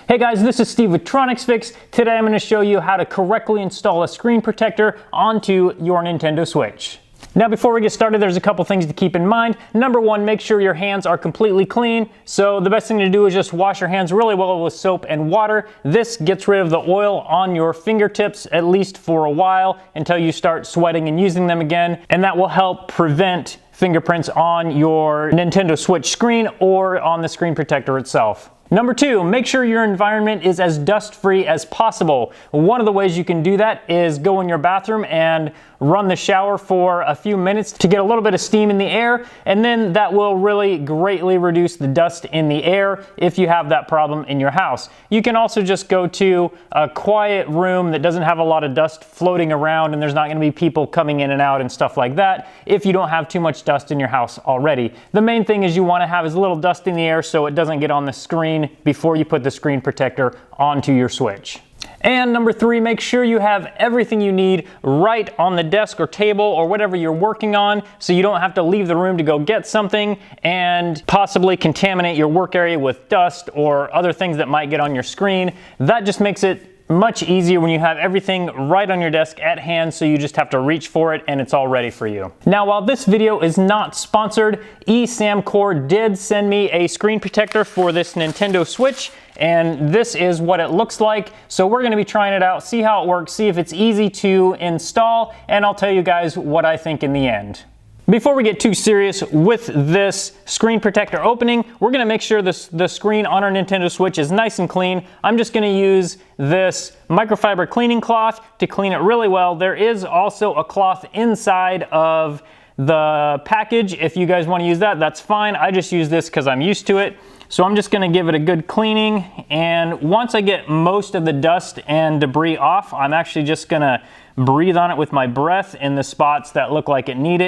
Hey guys, this is Steve with TronicsFix. Today I'm going to show you how to correctly install a screen protector onto your Nintendo Switch. Now before we get started, there's a couple things to keep in mind. Number one, make sure your hands are completely clean. So the best thing to do is just wash your hands really well with soap and water. This gets rid of the oil on your fingertips, at least for a while, until you start sweating and using them again. And that will help prevent fingerprints on your Nintendo Switch screen or on the screen protector itself. Number two, make sure your environment is as dust-free as possible. One of the ways you can do that is go in your bathroom and run the shower for a few minutes to get a little bit of steam in the air, and then that will really greatly reduce the dust in the air if you have that problem in your house. You can also just go to a quiet room that doesn't have a lot of dust floating around and there's not going to be people coming in and out and stuff like that if you don't have too much dust in your house already. The main thing is you want to have as little dust in the air so it doesn't get on the screen before you put the screen protector onto your Switch. And number three, make sure you have everything you need right on the desk or table or whatever you're working on so you don't have to leave the room to go get something and possibly contaminate your work area with dust or other things that might get on your screen. That just makes it much easier when you have everything right on your desk at hand, so you just have to reach for it and it's all ready for you. Now, while this video is not sponsored, eSamcore did send me a screen protector for this Nintendo Switch, and this is what it looks like. So we're gonna be trying it out, see how it works, see if it's easy to install, and I'll tell you guys what I think in the end. Before we get too serious with this screen protector opening, we're going to make sure the screen on our Nintendo Switch is nice and clean. I'm just going to use this microfiber cleaning cloth to clean it really well. There is also a cloth inside of the package. If you guys want to use that, that's fine. I just use this because I'm used to it. So I'm just going to give it a good cleaning, and once I get most of the dust and debris off, I'm actually just going to breathe on it with my breath in the spots that look like it needs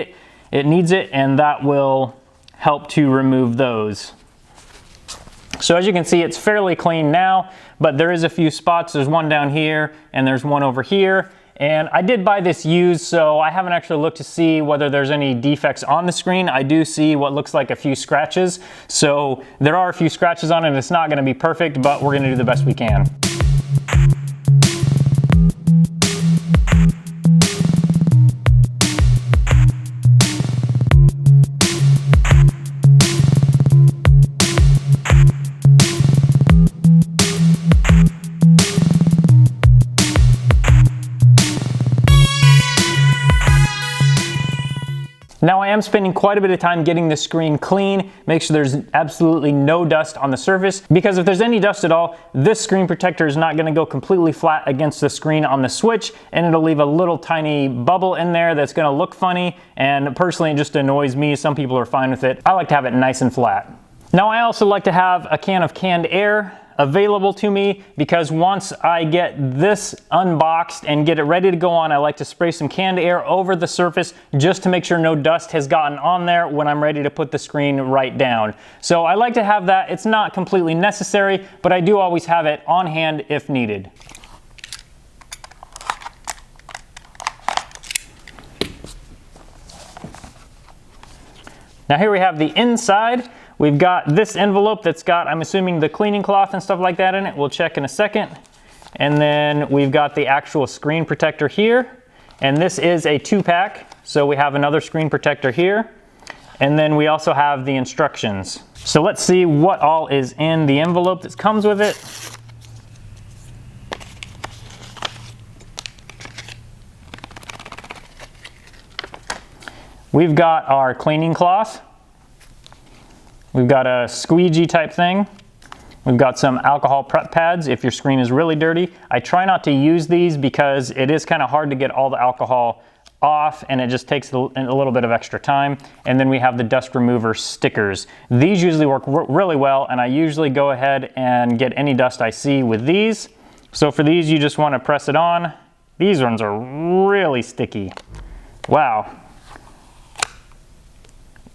it, and that will help to remove those. So as you can see, it's fairly clean now, but there is a few spots. There's one down here and there's one over here. And I did buy this used, so I haven't actually looked to see whether there's any defects on the screen. I do see what looks like a few scratches. So there are a few scratches on it, and it's not going to be perfect, but we're going to do the best we can. Now I am spending quite a bit of time getting the screen clean, make sure there's absolutely no dust on the surface, because if there's any dust at all, this screen protector is not going to go completely flat against the screen on the Switch, and it'll leave a little tiny bubble in there that's going to look funny, and personally it just annoys me. Some people are fine with it. I like to have it nice and flat. Now I also like to have a can of canned air available to me, because once I get this unboxed and get it ready to go on, I like to spray some canned air over the surface just to make sure no dust has gotten on there when I'm ready to put the screen right down. So I like to have that. It's not completely necessary, but I do always have it on hand if needed. Now here we have the inside. We've got this envelope that's got, I'm assuming, the cleaning cloth and stuff like that in it. We'll check in a second. And then we've got the actual screen protector here. And this is a 2-pack. So we have another screen protector here. And then we also have the instructions. So let's see what all is in the envelope that comes with it. We've got our cleaning cloth. We've got a squeegee type thing. We've got some alcohol prep pads if your screen is really dirty. I try not to use these because it is kind of hard to get all the alcohol off, and it just takes a little bit of extra time. And then we have the dust remover stickers. These usually work really well, and I usually go ahead and get any dust I see with these. So for these, you just want to press it on. These ones are really sticky. Wow.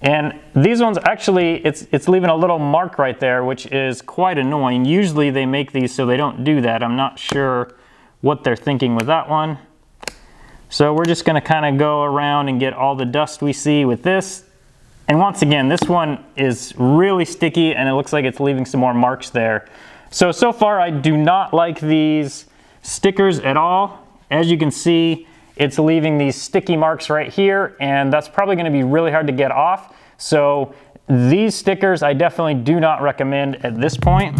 And these ones actually, it's leaving a little mark right there, which is quite annoying. Usually they make these so they don't do that. I'm not sure what they're thinking with that one. So we're just gonna kind of go around and get all the dust we see with this. And once again, this one is really sticky and it looks like it's leaving some more marks there. So far I do not like these stickers at all. As you can see, it's leaving these sticky marks right here, and that's probably going to be really hard to get off. So these stickers I definitely do not recommend at this point.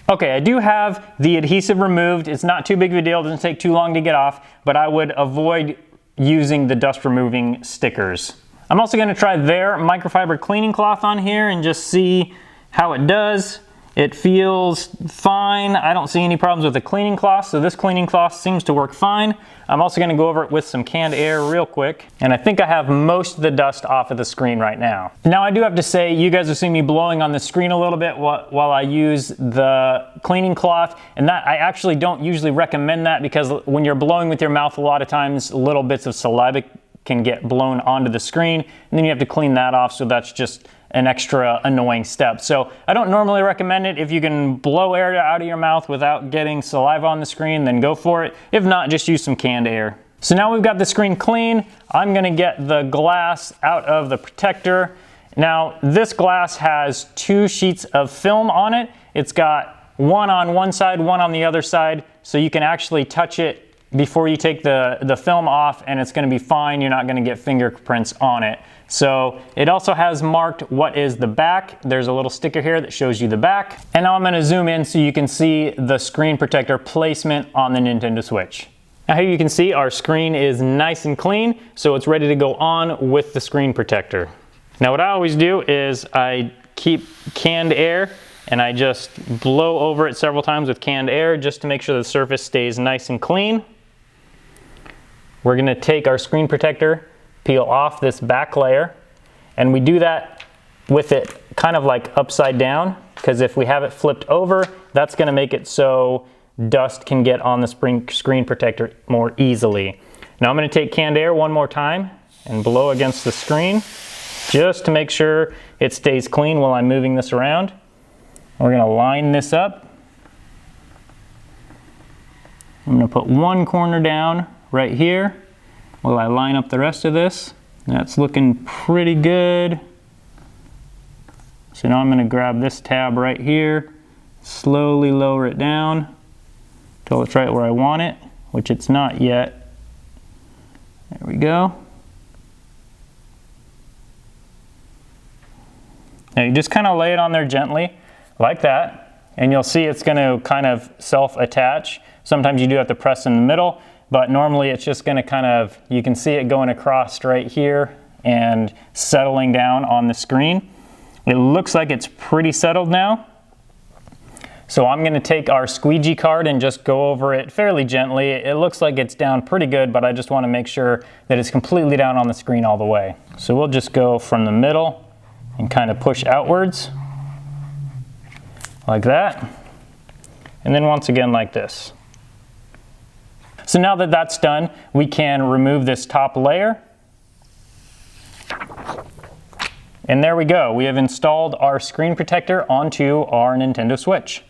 Okay, I do have the adhesive removed. It's not too big of a deal, it doesn't take too long to get off, but I would avoid using the dust removing stickers. I'm also gonna try their microfiber cleaning cloth on here and just see how it does. It feels fine. I don't see any problems with the cleaning cloth, so this cleaning cloth seems to work fine. I'm also gonna go over it with some canned air real quick, and I think I have most of the dust off of the screen right now. Now I do have to say, you guys have seen me blowing on the screen a little bit while I use the cleaning cloth, and that I actually don't usually recommend that, because when you're blowing with your mouth, a lot of times little bits of saliva can get blown onto the screen, and then you have to clean that off, so that's just an extra annoying step. So I don't normally recommend it. If you can blow air out of your mouth without getting saliva on the screen, then go for it. If not, just use some canned air. So now we've got the screen clean. I'm gonna get the glass out of the protector. Now this glass has 2 sheets of film on it. It's got one on one side, one on the other side, so you can actually touch it before you take the film off, and it's gonna be fine. You're not gonna get fingerprints on it. So it also has marked what is the back. There's a little sticker here that shows you the back. And now I'm gonna zoom in so you can see the screen protector placement on the Nintendo Switch. Now here you can see our screen is nice and clean, so it's ready to go on with the screen protector. Now what I always do is I keep canned air and I just blow over it several times with canned air just to make sure the surface stays nice and clean. We're gonna take our screen protector, peel off this back layer, and we do that with it kind of like upside down, because if we have it flipped over, that's gonna make it so dust can get on the screen protector more easily. Now I'm gonna take canned air one more time and blow against the screen just to make sure it stays clean while I'm moving this around. We're gonna line this up. I'm gonna put one corner down right here while I line up the rest of this. That's looking pretty good. So now I'm gonna grab this tab right here, slowly lower it down till it's right where I want it, which it's not yet. There we go. Now you just kind of lay it on there gently, like that, and you'll see it's gonna kind of self-attach. Sometimes you do have to press in the middle, but normally it's just gonna kind of, you can see it going across right here and settling down on the screen. It looks like it's pretty settled now. So I'm gonna take our squeegee card and just go over it fairly gently. It looks like it's down pretty good, but I just wanna make sure that it's completely down on the screen all the way. So we'll just go from the middle and kind of push outwards like that. And then once again like this. So now that that's done, we can remove this top layer. And there we go. We have installed our screen protector onto our Nintendo Switch.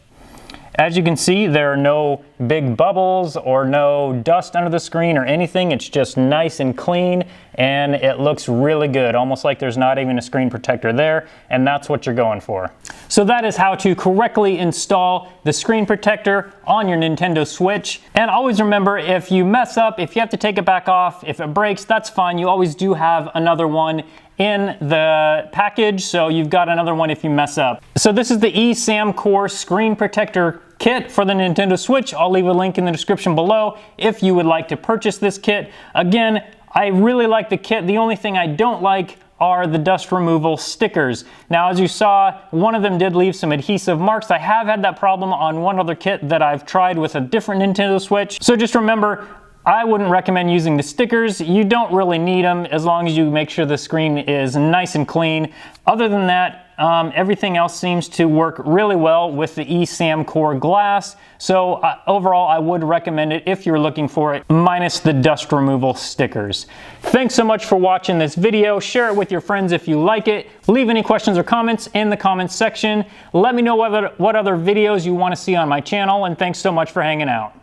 As you can see, there are no big bubbles or no dust under the screen or anything. It's just nice and clean, and it looks really good, almost like there's not even a screen protector there, and that's what you're going for. So that is how to correctly install the screen protector on your Nintendo Switch. And always remember, if you mess up, if you have to take it back off, if it breaks, that's fine. You always do have another one in the package, so you've got another one if you mess up. So this is the eSam Core screen protector kit for the Nintendo Switch. I'll leave a link in the description below if you would like to purchase this kit. Again, I really like the kit. The only thing I don't like are the dust removal stickers. Now, as you saw, one of them did leave some adhesive marks. I have had that problem on one other kit that I've tried with a different Nintendo Switch. So just remember, I wouldn't recommend using the stickers. You don't really need them as long as you make sure the screen is nice and clean. Other than that, everything else seems to work really well with the eSam Core glass. So overall, I would recommend it if you're looking for it, minus the dust removal stickers. Thanks so much for watching this video. Share it with your friends if you like it. Leave any questions or comments in the comments section. Let me know what other videos you want to see on my channel, and thanks so much for hanging out.